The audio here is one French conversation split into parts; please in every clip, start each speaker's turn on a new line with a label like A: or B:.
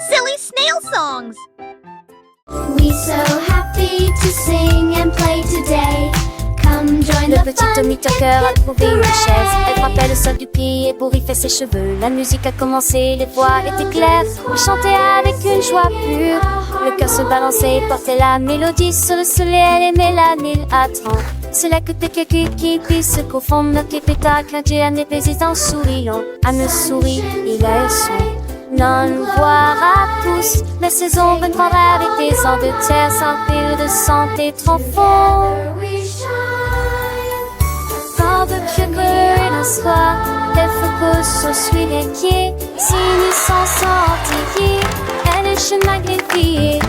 A: Silly snail songs!
B: We so happy to sing and play today. Come join
C: Le
B: the
C: petit
B: fun.
C: Tommy Tucker a trouvé une chaise. Elle frappait le sol du pied pour y faire ses cheveux. La musique a commencé, les voix étaient claires. Il chantait avec une joie pure. Le cœur se balançait et portait la mélodie sur le soleil. Elle aimait la nuit. Attends, c'est là que t'es quelqu'un qui puisse se confondre. Notre pétale, clin d'œil à mes baisers en souriant. Elle me sourit, il a un son. Non, nous voir à tous. La saison viendra avec des ans de terre sans fil de santé trop fort. Dans de sugar in a soir, elle focus sur celui qui si nous sommes sortis, elle est chemin greffé.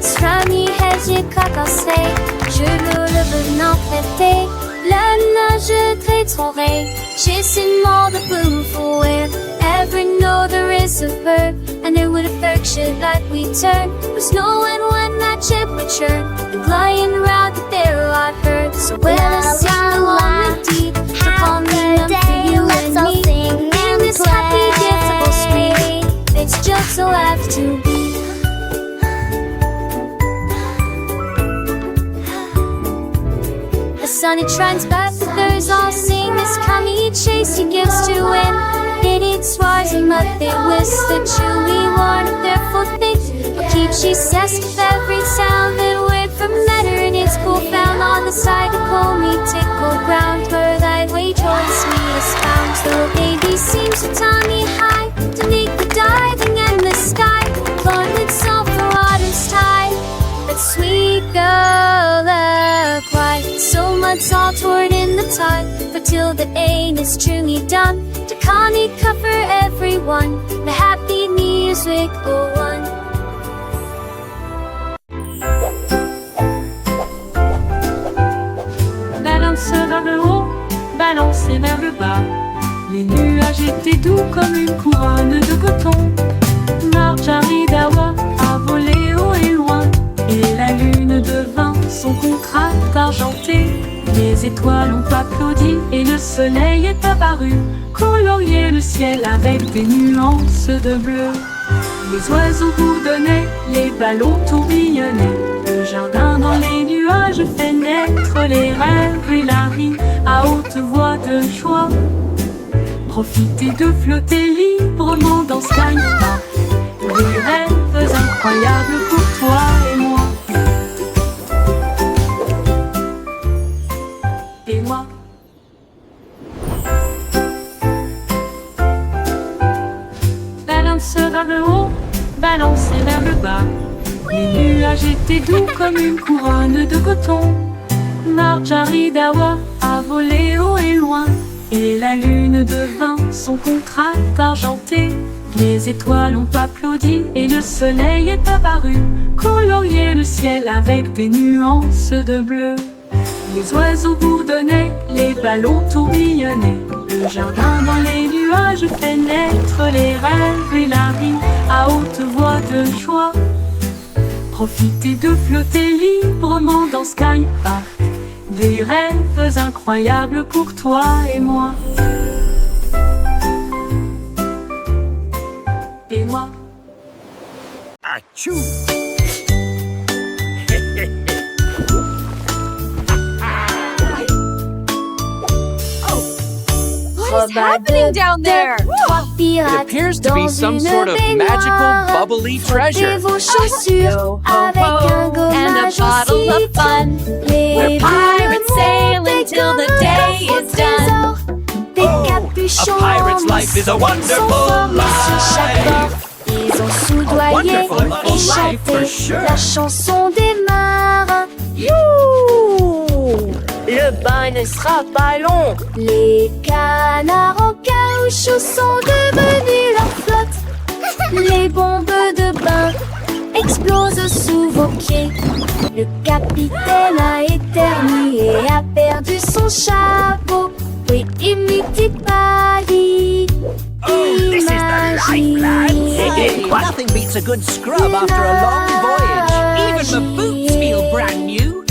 C: Strami hesier cacassé, je le venant prêter. La nage très tourée, j'ai seulement de boom for it. Every note there is a verb, and it would affection like we turn. Was snowing when that temperature, and flying around the there I heard. So when I sing along with deep, upon me and for you and me, in this happy, beautiful street, it's just so have to be. The sun it shines back, the birds all sing. This coming chase he gives to win. It eats rising mud, they whisper chewy one of their full things. But keep she says with every sound that word from letter in its cool found on the side to call me tickle ground. Where thy way choice me is found. Little baby seems to tell me high to make the diving in the sky. Lord itself the water's tide. But sweet girl, cry. So much all torn in the tide. But till the aim is truly done, to Connie cover everyone. The happy music go on.
D: Balance vers le haut, balancez vers le bas. Les nuages étaient doux comme une couronne de coton. Marjorie Dawa a volé haut et loin, et la lune devint son contraste argenté. Les étoiles ont applaudi et le soleil est apparu, colorier le ciel avec des nuances de bleu. Les oiseaux bourdonnaient, les ballons tourbillonnaient. Le jardin dans les nuages fait naître les rêves et la vie à haute voix de joie. Profitez de flotter librement dans Sky Park. Des rêves incroyables pour toi et moi. Et moi. Balance vers le haut, balancez vers le bas. Les nuages étaient doux comme une couronne de coton. Marjorie Dawa a volé haut et loin, et la lune devint son contraste argenté. Les étoiles ont applaudi et le soleil est apparu, colorier le ciel avec des nuances de bleu. Les oiseaux bourdonnaient, les ballons tourbillonnaient. Le jardin dans les nuages fait naître les rêves et la vie à haute voix de joie. Profitez de flotter librement dans Sky Park. Des rêves incroyables pour toi et moi. Et moi.
E: Achou!
A: What is happening down there?
F: It appears to be some sort of magical, bubbly treasure.
A: Ho, ho, ho, and a bottle of fun. We're pirates sailing till the day is done.
E: A pirate's life is a wonderful life.
C: Ils ont
E: A
C: soudoyé
E: wonderful
C: et
E: life for
C: chanté
E: sure.
C: la chanson des marins.
G: Le bain ne sera pas long.
C: Les canards en caoutchouc sont devenus leur flotte. Les bombes de bain explosent sous vos pieds. Le capitaine a éternué et a perdu son chapeau. Oui, imite Paris.
E: Oh, this is the life, lads. Nothing beats a good scrub after a long voyage. Even the boots feel brand new.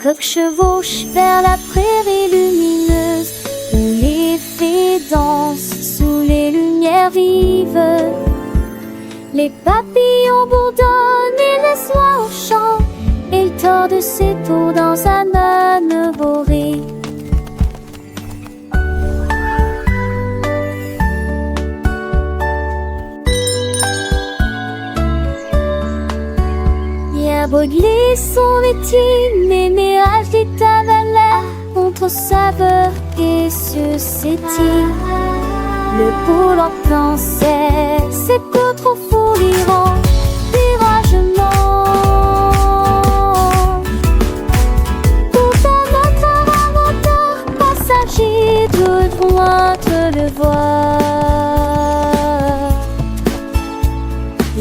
C: coq chevauche vers la prairie lumineuse, où les fées dansent sous les lumières vives. Les papillons bourdonnent et laissent l'oie au chant, et il tord ses tours dans un âne boré. Brûler son métier, mémérage des tavalères contre saveur et sucétine. Le pôle en pensait, c'est peu trop fou l'Iran, viragement. Pourtant notre inventeur passager de droite le voir.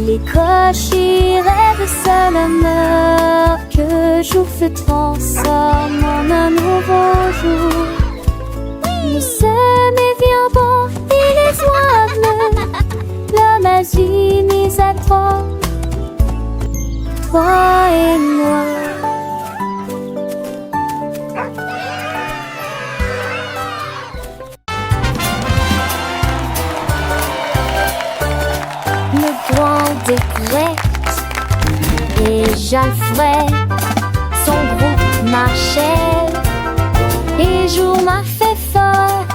C: Les cochers rêvent seul honneur que jour se transforme en un nouveau jour. Nous sommes éviants et les oies la magie mise à toi et moi. Le grand décrète et Jalfred, son groupe marchait, et jour m'a fait fort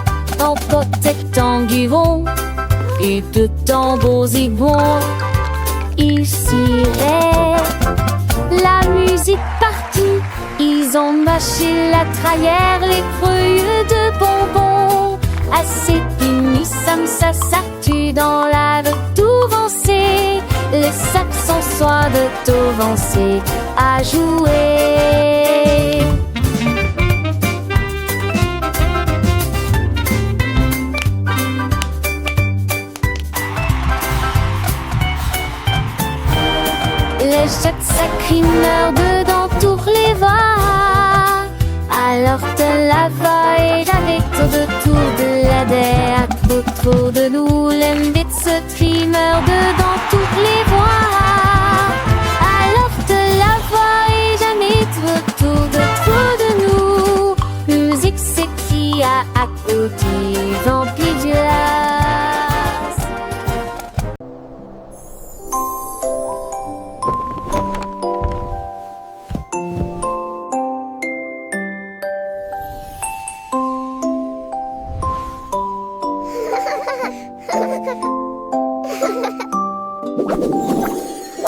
C: en protectant Guiron, et de tambours zigons, ils ciraient la musique partout, ils ont mâché la trahère, les creux de bonbons, assez finis, ça s'artue dans la Touvancé, les Saxons soient de Touvancé à jouer. Les jets sacrés meurent dedans tous les voix. Alors te la vaille avec autour de la der, autour de nous, l'embête se trimeur dedans toutes les voix. Alors te la vaille jamais autour de nous, musique c'est qui a applaudi, vampire du lac.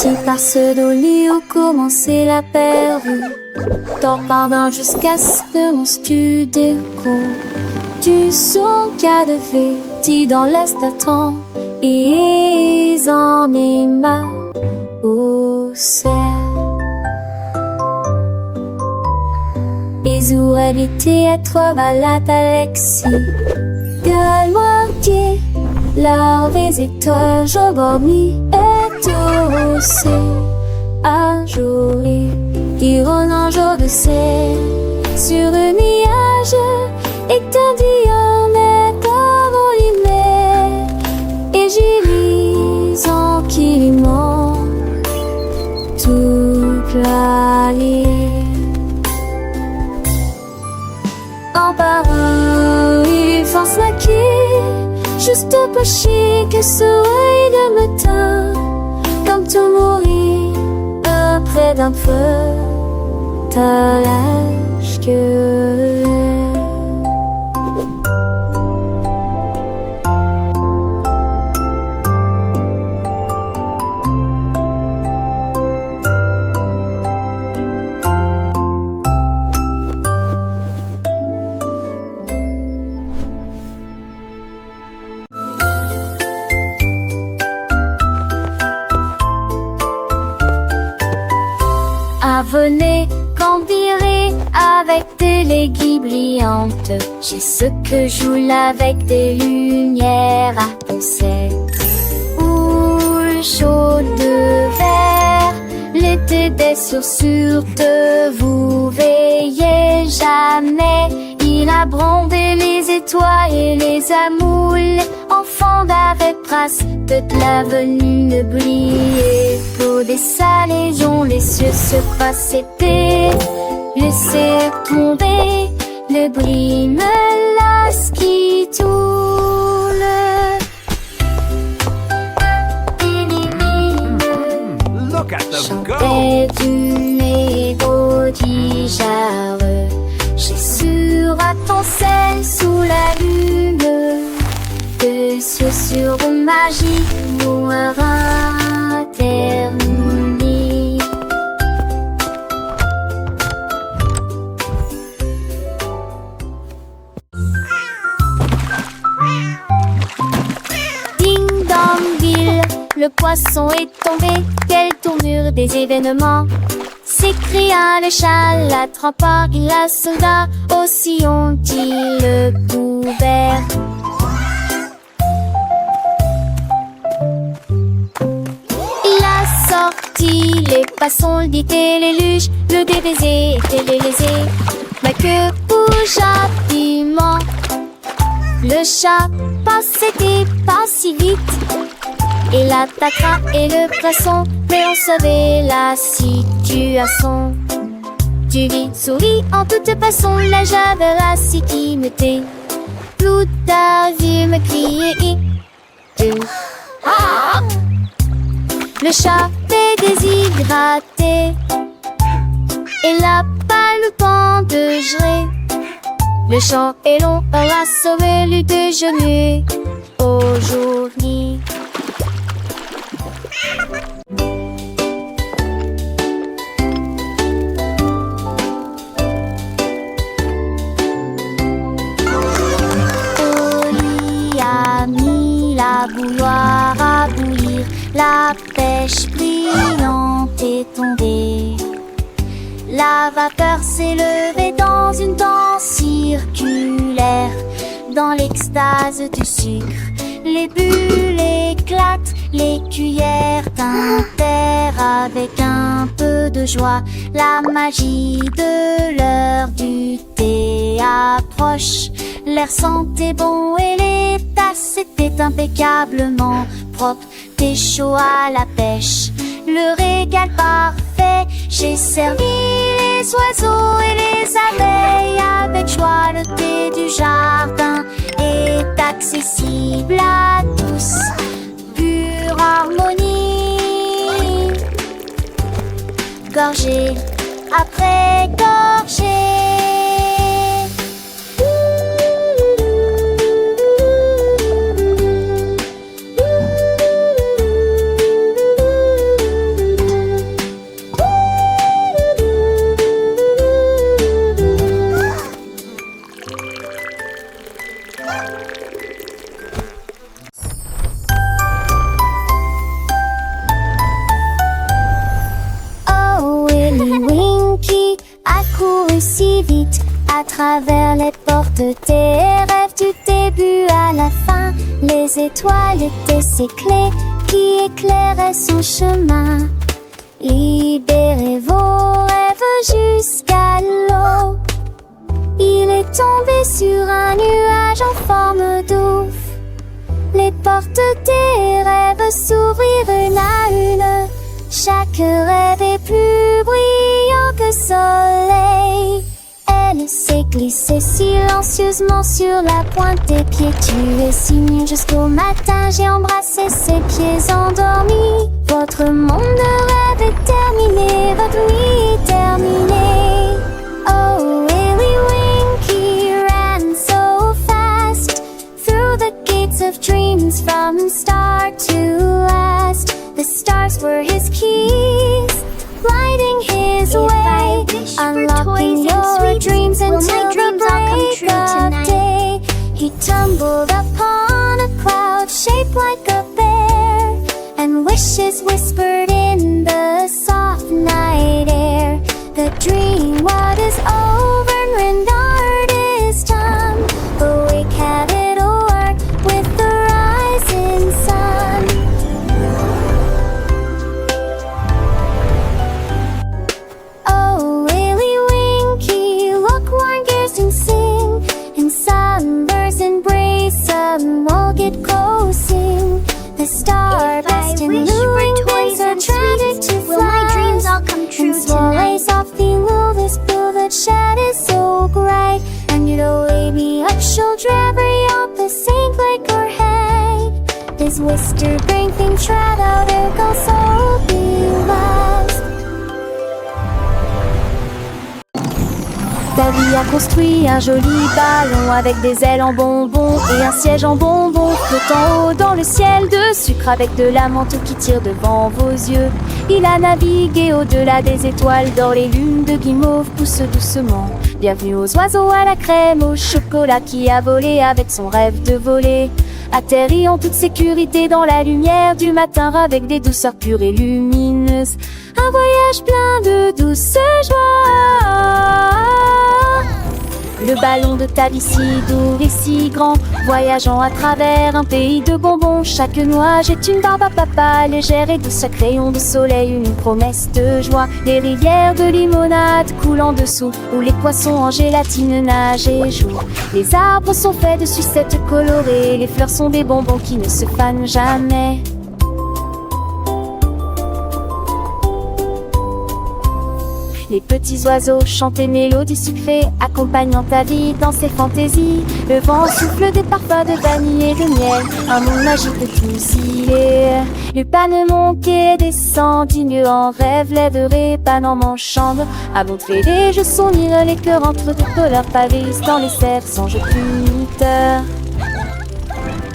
C: Tu passes d'Oli où commençait la perdue, t'en pardon jusqu'à ce que mon studio tu son cas de fête dans l'est attend et en est ma au ciel. Et où habiter à toi balade Alexis, gueule-moi qui la visite je dormis et tout c'est un jour qui rôde un jour de ciel sur le nuage et t'en dis on est comme l'hiver et j'y lis en quillement toute la ligne en parole il force ma quille juste pas chier que soleil de matin comme tout mourir près d'un feu t'as l'âge que venez cambirer avec des léguilles brillantes. J'ai ce que joue avec des lumières à concept. Ou chaud de verre, l'été des chaussures de vous veillez jamais. Il a brandé les étoiles et les amoules, enfants d'avec trace de l'avenue briller. Pour des salés, les cieux se croisent, c'était Laissez tomber le bris me lasse qui tourne.
E: Look at them go!
C: Chantait du mélodie jarre. J'ai sur ton sel sous la lune. Que ce sur magie noire interdit. Ding dong ville, le poisson est tombé. Quelle tournure des événements! S'écria le chat, la trempa, il la soldat. Aussi ont-ils le couvert. Il a sorti les poissons, le dit et les luges, le DBZ et les lésés. Ma queue bouge rapidement. Le chat passait pas si vite. Il attaquera et le poisson, mais on savait la situation. Tu vis, souris en toute façon, là j'avais la sécurité. Tout a vu me crier. Ah! Le chat est déshydraté. Il n'a pas le temps de gérer. Le champ est long, on a sauvé le déjeuner aujourd'hui. Oli a mis la bouilloire à bouillir, la pêche brillante est tombée. La vapeur s'est levée dans une danse circulaire, dans l'extase du sucre. Les bulles éclatent, les cuillères tintèrent avec un peu de joie. La magie de l'heure du thé approche. L'air sentait bon et les tasses étaient impeccablement propres. Thé chaud à la pêche, le régal parfait. J'ai servi les oiseaux et les abeilles avec joie. Le thé du jardin est accessible à tous, pure harmonie. Gorgée après gorgée. Si vite à travers les portes tes rêves du début à la fin. Les étoiles étaient ses clés qui éclairaient son chemin. Libérez vos rêves jusqu'à l'eau. Il est tombé sur un nuage en forme d'ouf. Les portes des rêves s'ouvrirent une à une. Chaque rêve est plus brillant que soleil. Elle s'est glissée silencieusement sur la pointe des pieds. Tu es si mignon jusqu'au matin. J'ai embrassé ses pieds endormis. Votre monde de rêve est terminé. Votre nuit est terminée. Oh, Willy Winky ran so fast through the gates of dreams from start to last. The stars were his keys, lighting his way, unlocking your dreams until the break of day. He tumbled upon a cloud shaped like a bear, and wishes whispered in the soft night air. The dream what is over and rendered is done. Awake, have it o'er with the rising sun. The star best in the wings are qui a construit un joli ballon avec des ailes en bonbon et un siège en bonbon flottant haut dans le ciel de sucre avec de la menthe qui tire devant vos yeux. Il a navigué au-delà des étoiles d'or, les lunes de guimauve poussent doucement. Bienvenue aux oiseaux à la crème, au chocolat qui a volé avec son rêve de voler. Atterri en toute sécurité dans la lumière du matin avec des douceurs pures et lumineuses. Un voyage plein de douce joie. Le ballon de Tabi si doux et si grand, voyageant à travers un pays de bonbons. Chaque noix jette une barbe à papa, légère et douce, chaque rayon de soleil une promesse de joie. Les rivières de limonade coulent en dessous, où les poissons en gélatine nagent et jouent. Les arbres sont faits de sucettes colorées, les fleurs sont des bonbons qui ne se fanent jamais. Les petits oiseaux chantent des mélodies sucrées, accompagnant ta vie dans ses fantaisies. Le vent souffle des parfums de vanille et de miel, un monde magique de tous y est. Le panne monte et descend, digne en rêve, lèverait panne en manchant. À montrer les jeux s'unir, les cœurs entre deux couleurs pavés dans les cerfs sans jeu puniteur.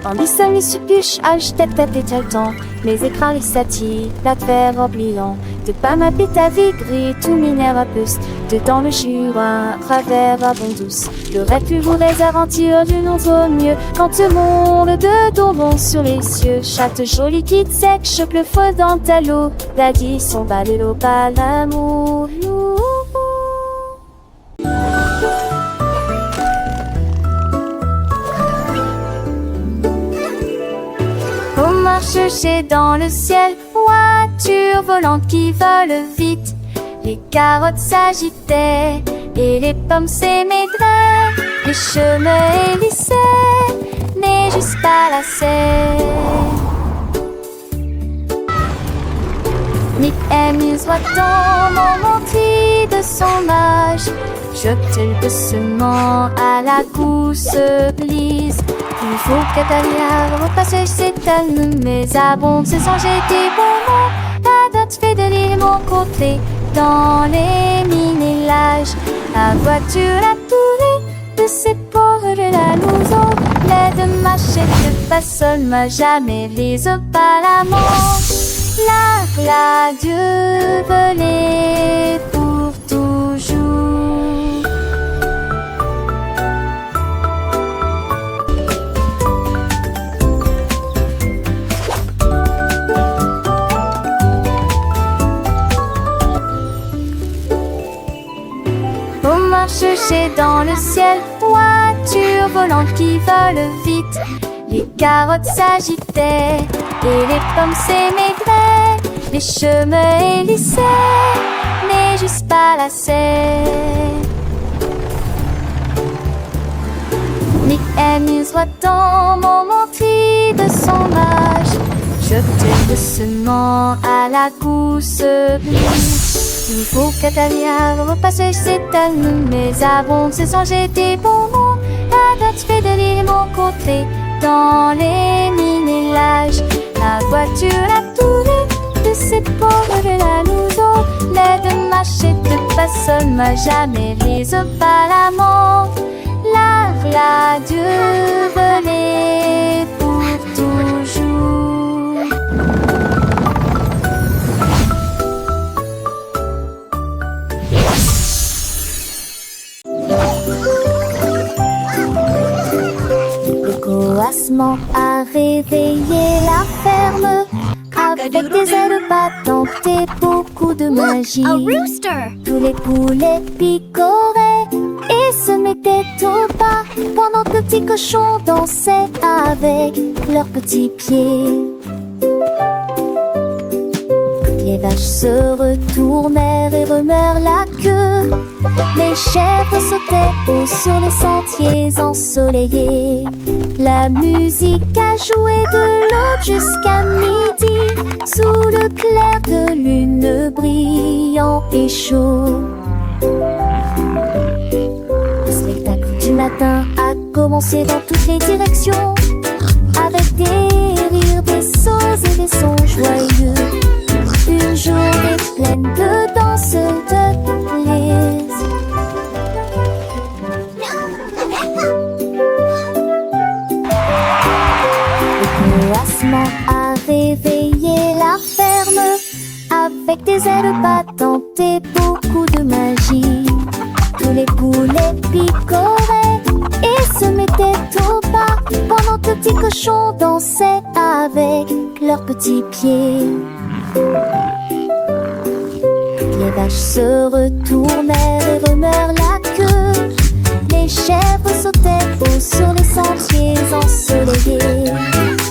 C: Ambition les suppuches, tête et le temps, les écrans les satis, la terre oubliant. De pas m'appeler ta vie gris, tout minère à puce. Dedans le Jura, travers à bon douce. Le rêve plus vous aventure d'une autre mieux. Quand le monde de tombons sur les cieux, chatte jolie qui te sec, choque le feu dans ta l'eau. La dit son bas de l'eau, pas l'amour. On marche chercher dans le ciel, voiture volante qui vole vite. Les carottes s'agitaient et les pommes s'émaidraient. Les chemins hélissaient, mais juste pas la serre. Nick amuse voit-on montrer de son âge. Jette doucement à la gousse glisse. Il faut qu'Atalia repasse ses talons, mais abonde se sont jetés bonbons. La date fait de l'île mon côté, dans les minélages. La voiture a tourné de ses pauvres de la louson. L'aide de ma chèque pas seule, m'a jamais vise pas la manche. La Dieu volait pour toujours. Chercher dans le ciel, voiture volante qui vole vite. Les carottes s'agitaient et les pommes s'émaidraient. Les chemins hélissaient, mais juste pas la serre. Nick amuse voit-on montrer de son âge. Jette doucement à la gousse glisse. Il faut qu'Atalia repasse ses talons, mais abonde se sont jetés bonbons. La date fait de l'île mon côté, dans les minélages. La voiture a tourné de ses pauvres de la louson. L'aide de marcher de personne m'a jamais vise pas la mort. La Dieu volait pour toujours. Le coassement a réveillé la ferme. Avec des ailes battantes et beaucoup de magie. Tous les poulets picoraient et se mettaient au pas, pendant que le petit cochon dansait avec leurs petits pieds. Les vaches se retournèrent et remuèrent la queue. Les chèvres sautaient haut sur les sentiers ensoleillés. La musique a joué de l'aube jusqu'à midi, sous le clair de lune brillant et chaud. Le spectacle du matin a commencé dans toutes les directions, avec des rires, des sauts et des sons joyeux. Une journée pleine de danse, de plaisir. Avec des ailes battantes et beaucoup de magie, tous les poulets picoraient et se mettaient au pas, pendant que les petits cochons dansaient avec leurs petits pieds. Les vaches se retournèrent et remuèrent la queue. Les chèvres sautaient haut sur les sentiers ensoleillés.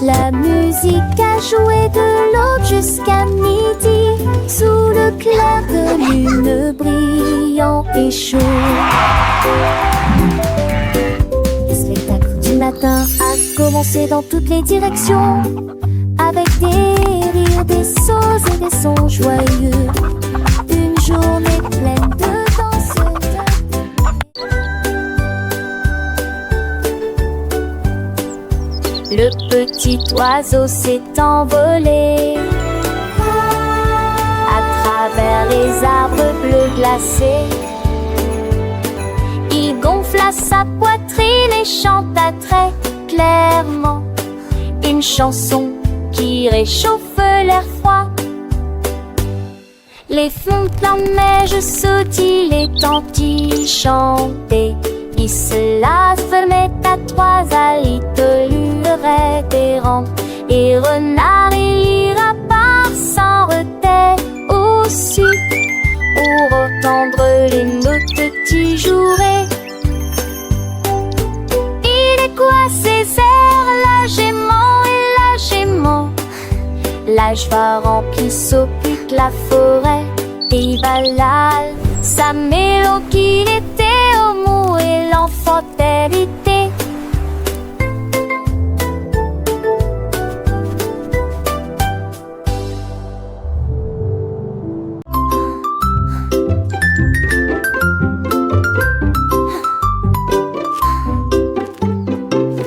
C: La musique a joué de l'aube jusqu'à midi, sous le clair de lune brillant et chaud. Le spectacle du matin a commencé dans toutes les directions, avec des rires, des sauts et des sons joyeux. Une journée pleine de danse. Le petit oiseau s'est envolé à travers les arbres bleus glacés. Il gonfla sa poitrine et chanta très clairement une chanson qui réchauffe l'air froid. Les fontaines de neige sautillaient, les tantilles chantaient. Il se la fermait à trois alitelures errantes, et renard et lapin s'en retaient aussi pour entendre les notes qui joueraient. Il est quoi ces airs, la gément, l'âge va remplir s'occupe la forêt, et Valal, sa mélodie qu'il était au mot et l'enfant hérité.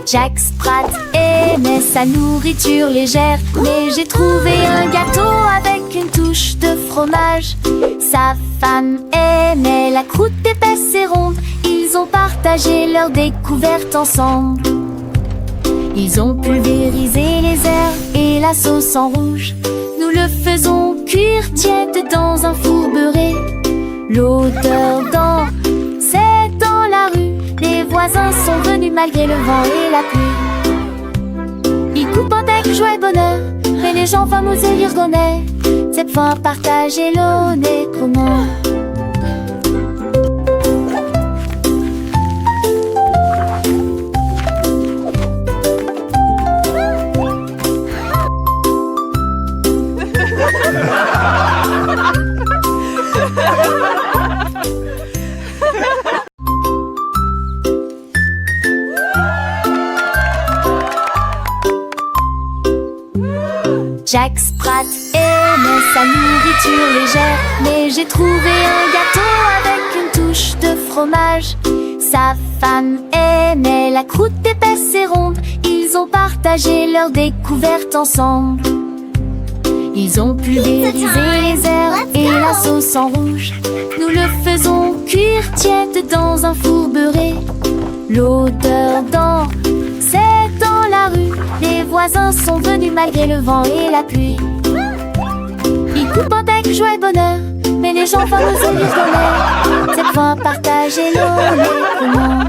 C: Jack Sprat aimait sa nourriture légère, mais j'ai trouvé un gâteau avec une touche de fromage. Sa femme aimait la croûte épaisse et ronde. Ils ont partagé leur découverte ensemble. Ils ont pulvérisé les herbes et la sauce en rouge. Nous le faisons cuire tiède dans un four beurré. L'odeur c'est dans la rue. Les voisins sont venus malgré le vent et la pluie. Ils coupent avec joie et bonheur, mais les gens fameux et l'irgonais. Cette fois partagez l'honnête comment. Jack Sprat aimait sa nourriture légère, mais j'ai trouvé un gâteau avec une touche de fromage. Sa femme aimait la croûte épaisse et ronde. Ils ont partagé leur découverte ensemble. Ils ont pulvérisé les herbes et la sauce en rouge. Nous le faisons cuire tiède dans un four beurré. L'odeur c'est dans la rue. Les voisins sont venus malgré le vent et la pluie. Ils coupent avec joie et bonheur, mais les gens fameux et l'irgonais. Cette fois partagez l'honnêtement.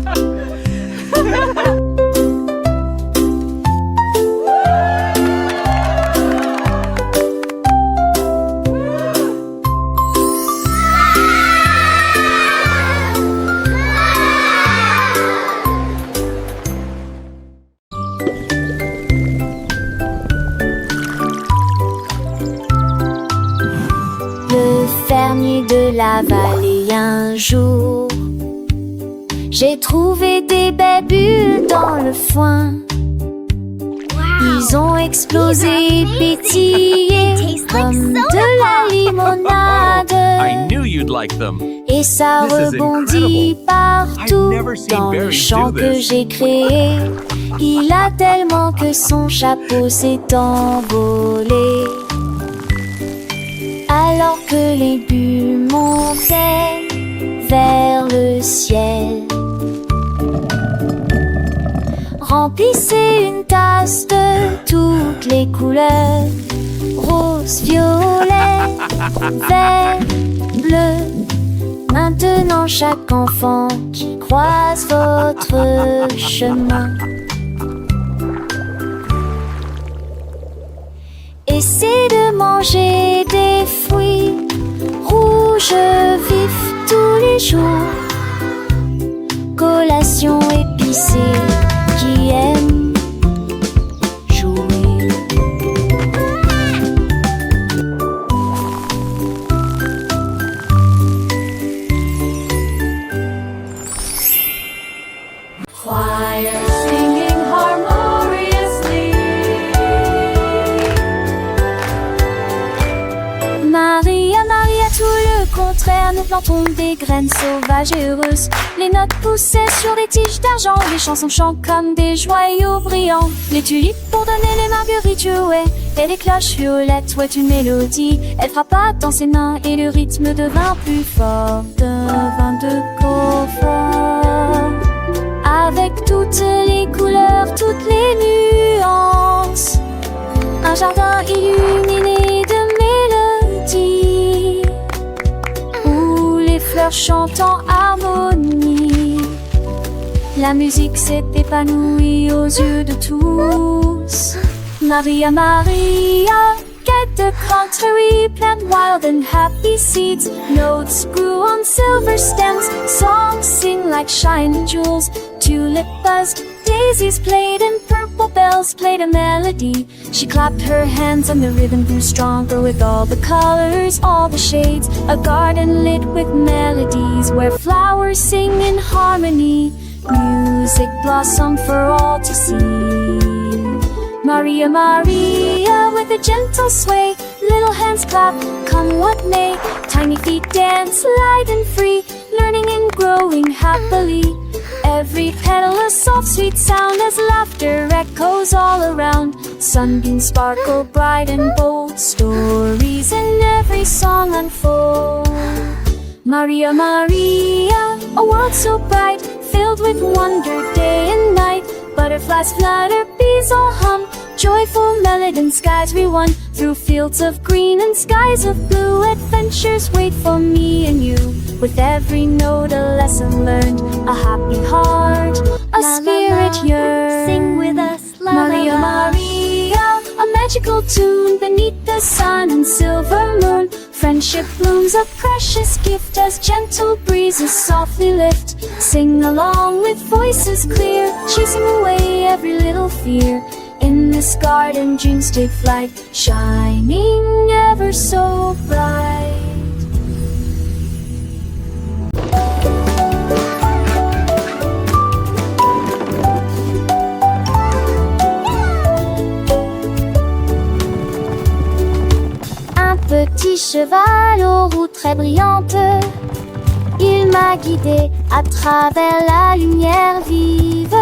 C: De la vallée un jour, j'ai trouvé des belles bulles dans le foin. Ils ont explosé et pétillé comme de la limonade.
F: I knew you'd like them.
C: Et ça
F: This is
C: rebondit
F: incredible.
C: partout
F: I've never seen
C: dans le
F: berries
C: champ
F: do
C: que
F: this.
C: j'ai créé. Il a tellement que son chapeau s'est envolé. Alors que les bulles montaient vers le ciel, remplissez une tasse de toutes les couleurs, rose, violet, vert, bleu. Maintenant chaque enfant qui croise votre chemin, essaie de manger des fruits rouges vifs tous les jours. Collation épicée qui aime jouer.
A: Choir singing harmoniously.
C: Maria, Maria, tout le contraire, nous plantons des graines sauvages et heureuses. Les notes poussaient sur des tiges d'argent, les chansons chantent comme des joyaux brillants. Les tulipes pour donner les marguerites jouaient, et les cloches violettes jouaient une mélodie. Elle frappa dans ses mains et le rythme devint plus fort, devint de confort. Avec toutes les couleurs, toutes les nuances, un jardin illuminé de mélodies, où les fleurs chantent en harmonie. La musique s'est épanouie aux yeux de tous. Maria, Maria, get the contrary, plant wild and happy seeds. Notes grew on silver stems, songs sing like shining jewels. Tulip buzzed, daisies played, and purple bells played a melody. She clapped her hands and the rhythm grew stronger with all the colors, all the shades. A garden lit with melodies where flowers sing in harmony. Music blossomed for all to see. Maria, Maria, with a gentle sway, little hands clap, come what may. Tiny feet dance light and free, learning and growing happily. Every petal a soft sweet sound as laughter echoes all around. Sunbeams sparkle bright and bold, stories in every song unfold. Maria, Maria, a world so bright, filled with wonder day and night. Butterflies flutter, bees all hum, joyful melody and skies we won. Through fields of green and skies of blue, adventures wait for me and you. With every note a lesson learned, a happy heart, a spirit yearns.
B: Sing with us, la
C: Maria,
B: la la.
C: Maria, a magical tune beneath the sun and silver moon. Friendship blooms a precious gift as gentle breezes softly lift. Sing along with voices clear, chasing away every little fear. In this garden dreams take flight, shining ever so bright. Un petit cheval aux roues très brillantes, il m'a guidé à travers la lumière vive.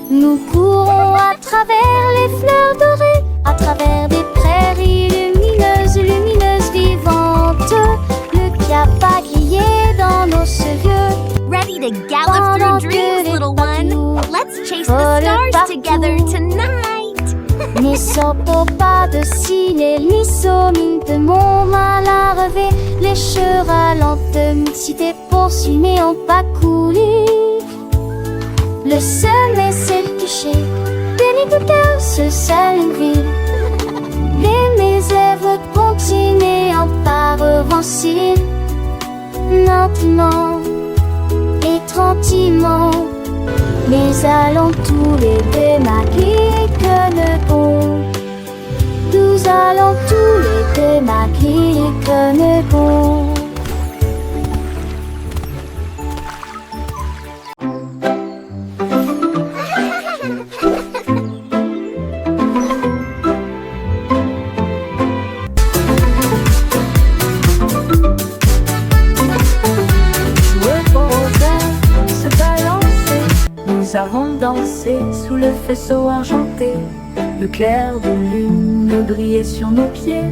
C: Nous courons à travers les fleurs dorées, à travers des prairies lumineuses, lumineuses, vivantes. Le cap a grillé dans nos cheveux.
B: Ready to gallop through dreams, little one. Let's chase the stars together tonight.
C: Ne soppo pas de cils, ni mine de mon mal à relever. Les chevaux lentes, mixité poursuit, mais ont pas coulé. Le sommet s'est couché, béni de cœur, ce seul une ville. Les lèvres continuent en par avancer, lentement et tranquillement. Mais allons tous les deux malgré que le bon. Nous allons tous les deux malgré que le bon.
D: Nous avons dansé sous le faisceau argenté. Le clair de lune brillait sur nos pieds,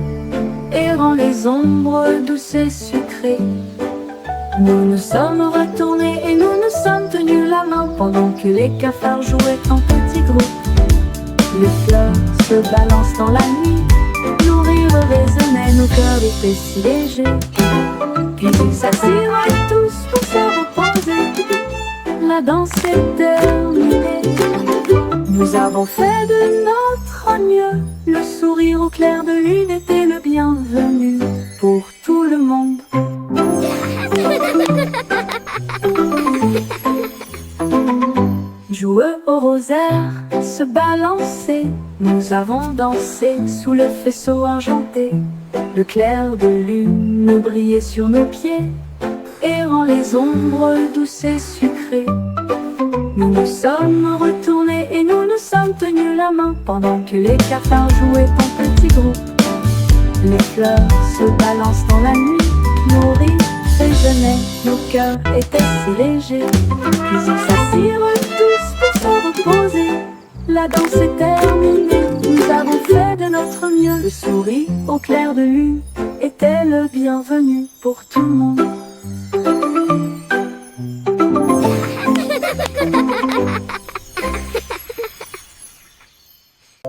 D: errant les ombres douces et sucrées. Nous nous sommes retournés et nous nous sommes tenus la main pendant que les cafards jouaient en petits groupes. Les fleurs se balancent dans la nuit, nos rires résonnaient, nos cœurs était si léger. Puis ils s'assirent tous pour se reposer. La danse est terminée. Nous avons fait de notre mieux. Le sourire au clair de lune était le bienvenu pour tout le monde. Joueux au rosaire, se balancer. Nous avons dansé sous le faisceau argenté. Le clair de lune brillait sur nos pieds, errant les ombres douces et sucrées. Nous nous sommes retournés et nous nous sommes tenus la main pendant que les cafards jouaient en petits groupes. Les fleurs se balancent dans la nuit, nos rires résonnaient, nos cœurs étaient si légers. Puis ils s'assirent tous pour se reposer. La danse est terminée, nous avons fait de notre mieux. Le sourire au clair de lune était le bienvenu pour tout le monde.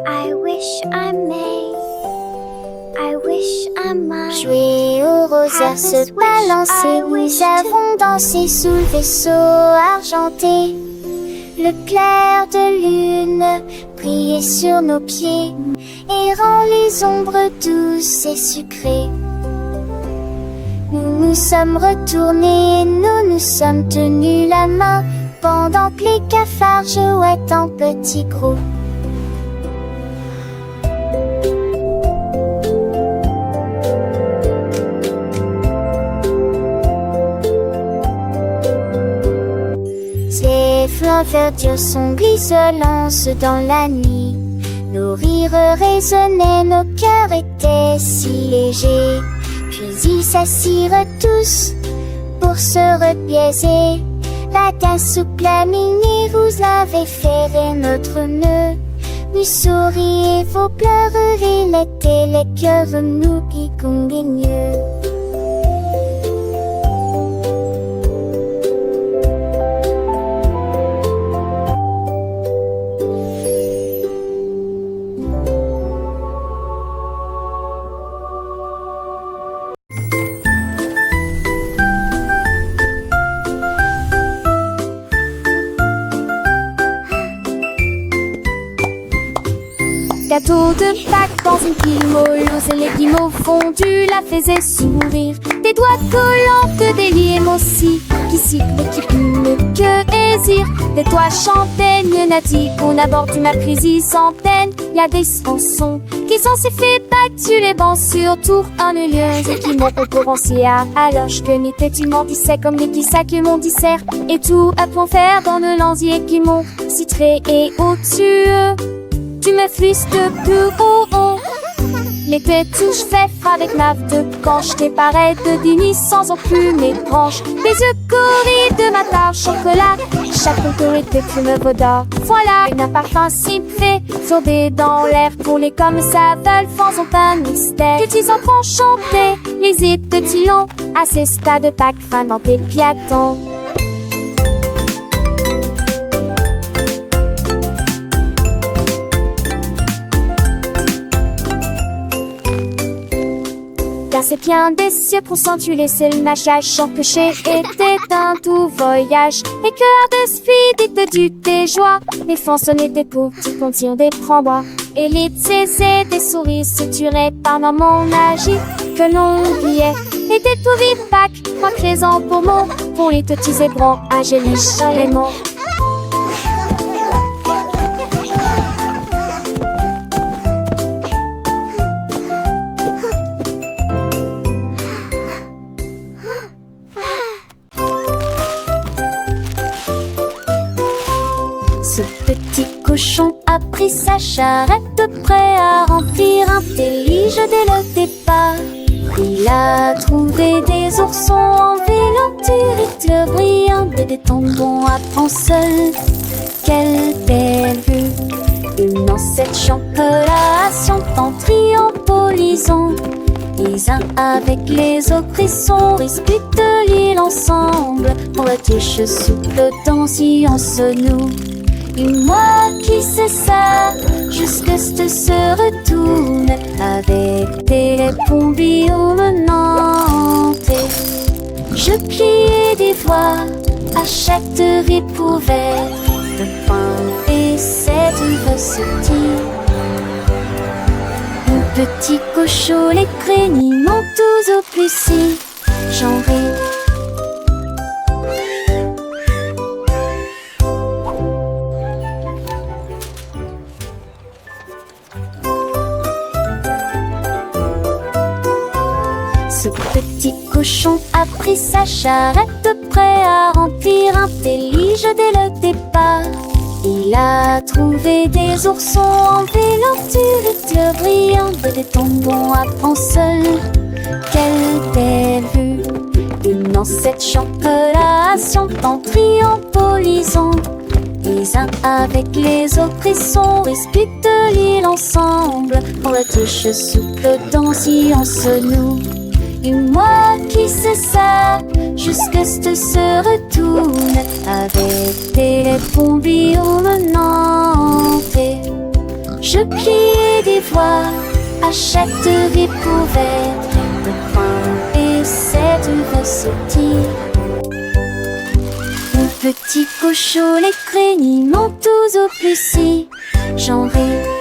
B: I wish I may, I wish I might. Jouer au rosaire, se balancer, nous avons dansé sous le vaisseau argenté. Le clair de lune brillait sur nos pieds, errant les ombres douces et sucrées. Nous nous sommes retournés et nous nous sommes tenus la main pendant que les cafards jouaient en petits groupes. Les fleurs verdures sont glisselances dans la nuit. Nos rires résonnaient, nos cœurs étaient si légers. Puis ils s'assirent tous pour se repiaiser. La danse souple à minuit, vous avez ferré notre nœud. Nous souriez, vos pleurs, l'été, les cœurs, nous qui conguigneux.
C: Gâteau de Pâques dans une pile molleuse, et les guimauves fondus la faisaient sourire. Des doigts collants de délier aussi, qui sifflent et qui plument que hésire. Des toits chantaient, Nati, on aborde ma prise sans peine. Y a des chansons qui sont si fait battus les bancs sur tour en lieu et qui m'ont concurrencé alors que n'était tu m'en disais comme des petits sacs que mon dissert et tout à point faire dans le lanzier qui m'ont citré et au-dessus. Tu me flisses de plus haut. L'été touche fait avec ma de quand je t'ai pareil de dîner sans enclume mes branches. Les yeux corris de ma tarte chocolat. Chaque autorité fume vaudard. Voilà un parfum si fait sourder dans l'air. Pour les comme ça veulent faisons pas mystère. Que tes enfants chantaient les hits de Tillon à ces stades de Pâques fin dans tes piatons. Car c'est bien des cieux pour s'entuler, c'est le machage sans péché était un tout voyage. Et cœur de speed du tes joies, les façonnés des poux qui contirent des frambois. Et les c'est des souris suturées par maman magique que l'on oubliait. Et des tout vives Pâques, moi présent pour mon, pour les petits zébrants, angéliques chaléments. Ce petit cochon a pris sa charrette prêt à remplir un délige dès le départ. Il a trouvé des oursons en vélo brillant et des tendons à seul. Quelle belle vue! Une ancêtre chocolat en triompholisant. Les uns avec les autres frissons disputent l'île ensemble. Pour la tige souple dans science nous. Et moi qui sais ça, jusque ce se retourne avec des les pompillons menantes. Je pliais des voix à chaque ripouvette de pain et cette recetille. Mon petit cochon, les craignit m'ont tous au plus si j'en ris. Ce petit cochon a pris sa charrette prêt à remplir un délige dès le départ. Il a trouvé des oursons en vélanture brillante, des tombons à seul. Quelle belle vue! Une ancêtre chantelation en triombolisant. Les uns avec les autres, ils sont disputent l'île ensemble. On la touche souple dans si on se noue. Et moi qui sais ça, jusque ce se retourne avec des pompillons menantes. Je pliais des voix à chaque ripouvette de pain et cette recetille. Mon petit cochon, les craignit m'ont tous au plus si j'en ris.